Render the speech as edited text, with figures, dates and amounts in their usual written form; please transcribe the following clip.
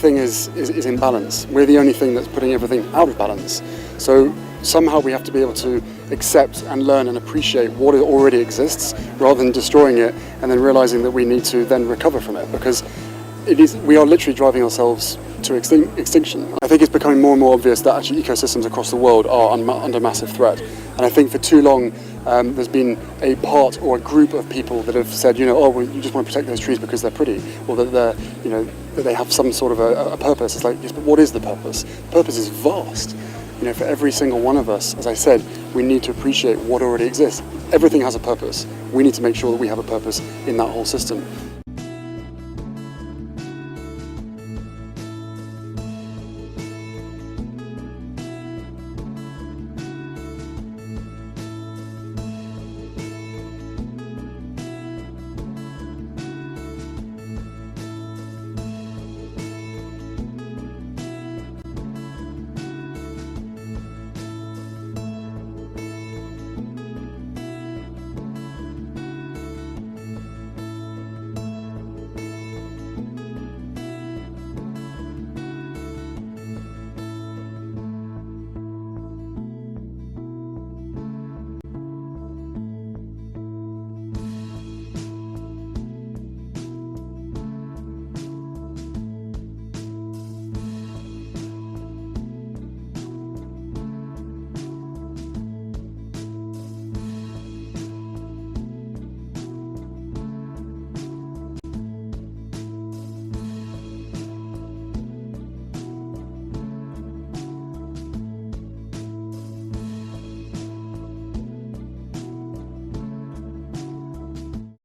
everything is in balance. We're the only thing that's putting everything out of balance. So somehow we have to be able to accept and learn and appreciate what already exists, rather than destroying it and then realizing that we need to then recover from it, because we are literally driving ourselves to extinction. I think it's becoming more and more obvious that actually ecosystems across the world are under massive threat. And I think for too long there's been a part or a group of people that have said, oh, well, you just want to protect those trees because they're pretty, or that they're, that they have some sort of a purpose. It's like, yes, but what is the purpose? The purpose is vast. For every single one of us, as I said, we need to appreciate what already exists. Everything has a purpose. We need to make sure that we have a purpose in that whole system.